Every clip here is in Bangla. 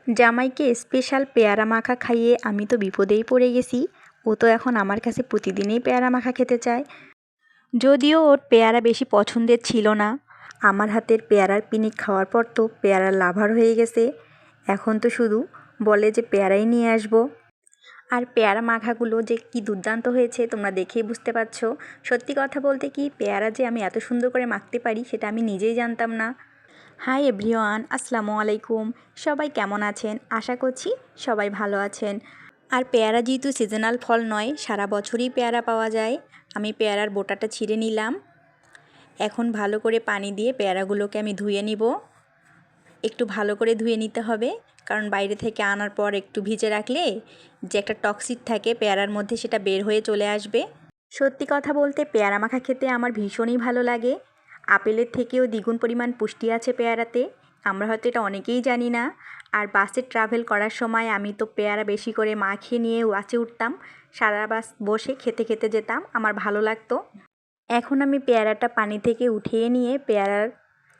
জামাইকে স্পেশাল পেয়ারা মাখা খাইয়ে আমি তো বিপদেই পড়ে গেছি। ও তো এখন আমার কাছে প্রতিদিনই পেয়ারা মাখা খেতে চায়। যদিও ওর পেয়ারা বেশি পছন্দের ছিল না, আমার হাতের পেয়ারার পিনিক খাওয়ার পর তো পেয়ারার লাভার হয়ে গেছে। এখন তো শুধু বলে যে পেয়ারাই নিয়ে আসবো। আর পেয়ারা মাখাগুলো যে কি দুর্দান্ত হয়েছে তোমরা দেখেই বুঝতে পারছো। সত্যি কথা বলতে কি, পেয়ারা যে আমি এত সুন্দর করে মাখতে পারি সেটা আমি নিজেই জানতাম না। হাই এভরিওয়ান, আসসালামু আলাইকুম। সবাই কেমন আছেন? আশা করছি সবাই ভালো আছেন। আর পেয়ারা যেহেতু সিজনাল ফল নয়, সারা বছরই পেয়ারা পাওয়া যায়। আমি পেয়ারার বোটাটা ছিঁড়ে নিলাম। এখন ভালো করে পানি দিয়ে পেয়ারাগুলোকে আমি ধুয়ে নিব। একটু ভালো করে ধুয়ে নিতে হবে, কারণ বাইরে থেকে আনার পর একটু ভিজে রাখলে যে একটা টক্সিক থাকে পেয়ারার মধ্যে সেটা বের হয়ে চলে আসবে। সত্যি কথা বলতে পেয়ারা মাখা খেতে আমার ভীষণই ভালো লাগে। আপেলের থেকেও দ্বিগুণ পরিমাণ পুষ্টি আছে পেয়ারাতে। আমরা হয়তো এটা অনেকেই জানি না। আর বাসে ট্রাভেল করার সময় আমি তো পেয়ারা বেশি করে মাখিয়ে নিয়ে বাসে উঠতাম। সারা বাস বসে খেতে খেতে যেতাম, আমার ভালো লাগতো। এখন আমি পেয়ারাটা পানি থেকে উঠিয়ে নিয়ে পেয়ারার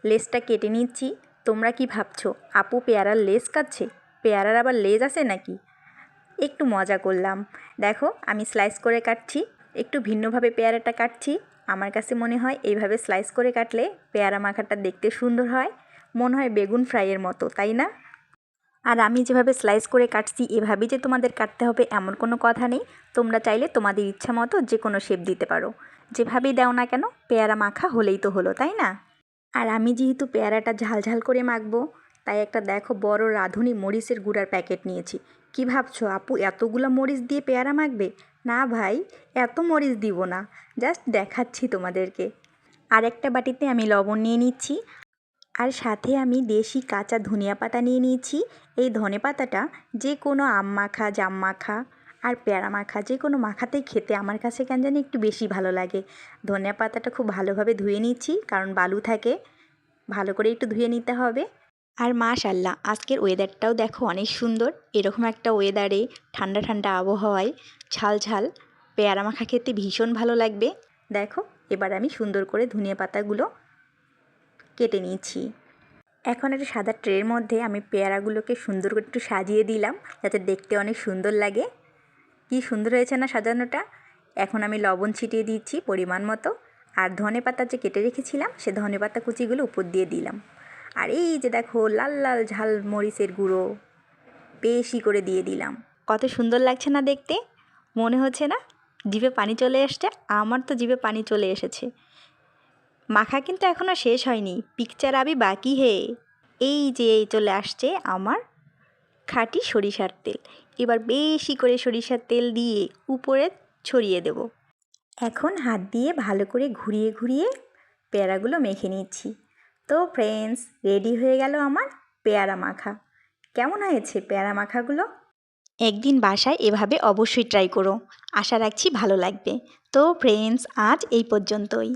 লেজটা কেটে নিচ্ছি। তোমরা কি ভাবছো আপু পেয়ারার লেজ কাটছে? পেয়ারার আবার লেজ আছে নাকি? একটু মজা করলাম। দেখো আমি স্লাইস করে কাটছি, একটু ভিন্নভাবে পেয়ারাটা কাটছি। আমার কাছে মনে হয় এইভাবে স্লাইস করে কাটলে পেয়ারা মাখাটা দেখতে সুন্দর হয়, মনে হয় বেগুন ফ্রাইয়ের মতো, তাই না? আর আমি যেভাবে স্লাইস করে কাটছি এভাবেই যে তোমাদের কাটতে হবে এমন কোনো কথা নেই। তোমরা চাইলে তোমাদের ইচ্ছা মতো যে কোনো শেপ দিতে পারো। যেভাবেই দাও না কেন পেয়ারা মাখা হলেই তো হলো, তাই না? আর আমি যেহেতু পেয়ারাটা ঝালঝাল করে মাখবো, তাই একটা দেখো বড় রাঁধুনি মরিচের গুঁড়ার প্যাকেট নিয়েছি। কি ভাবছো আপু এতগুলো মরিচ দিয়ে পেয়ারা মাখবে? না ভাই, এত মরিচ দিব না, জাস্ট দেখাচ্ছি তোমাদেরকে। আর একটা বাটিতে আমি লবণ নিয়ে নিচ্ছি। আর সাথে আমি দেশি কাঁচা ধনিয়া পাতা নিয়ে নিয়েছি। এই ধনে পাতাটা যে কোনো আম মাখা, জাম মাখা আর পেয়ারা মাখা যে কোনো মাখাতেই খেতে আমার কাছে কেন জানি একটু বেশি ভালো লাগে। ধনিয়া পাতাটা খুব ভালোভাবে ধুয়ে নিচ্ছি, কারণ বালু থাকে, ভালো করে একটু ধুয়ে নিতে হবে। আর মাশাআল্লাহ আজকের ওয়েদারটাও দেখো অনেক সুন্দর। এরকম একটা ওয়েদারে ঠান্ডা ঠান্ডা আবহাওয়ায় ঝাল ঝাল পেয়ারা মাখা খেতে ভীষণ ভালো লাগবে। দেখো এবার আমি সুন্দর করে ধনিয়া পাতাগুলো কেটে নিয়েছি। এখন একটা সাদা ট্রের মধ্যে আমি পেয়ারাগুলোকে সুন্দর করে একটু সাজিয়ে দিলাম, যাতে দেখতে অনেক সুন্দর লাগে। কি সুন্দর হয়েছে না সাজানোটা? এখন আমি লবণ ছিটিয়ে দিচ্ছি পরিমাণ মতো। আর ধনেপাতা যে কেটে রেখেছিলাম সে ধনেপাতা কুচিগুলো উপর দিয়ে দিলাম। আর এই যে দেখো লাল লাল ঝাল মরিচের গুঁড়ো বেশি করে দিয়ে দিলাম। কত সুন্দর লাগছে না দেখতে? মনে হচ্ছে না জিভে পানি চলে আসছে? আমার তো জিভে পানি চলে এসেছে। মাখা কিন্তু এখনও শেষ হয়নি, পিকচার আবি বাকি হে। এই যে চলে আসছে আমার খাঁটি সরিষার তেল। এবার বেশি করে সরিষার তেল দিয়ে উপরে ছড়িয়ে দেব। এখন হাত দিয়ে ভালো করে ঘুরিয়ে ঘুরিয়ে পেয়ারাগুলো মেখে নিচ্ছি। তো ফ্রেন্ডস, রেডি হয়ে গেল আমার পেয়ারা মাখা। কেমন হয়েছে পেয়ারা মাখাগুলো? একদিন বাসায় এভাবে অবশ্যই ট্রাই করো, আশা রাখছি ভালো লাগবে। তো ফ্রেন্ডস, আজ এই পর্যন্তই।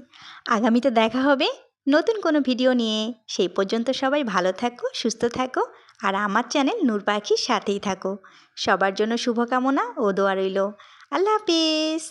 আগামীতে দেখা হবে নতুন কোনো ভিডিও নিয়ে। সেই পর্যন্ত সবাই ভালো থাকো, সুস্থ থাকো, আর আমার চ্যানেল নূর পাখির সাথেই থাকো। সবার জন্য শুভকামনা ও দোয়া রইল। আল্লাহ হাফিজ।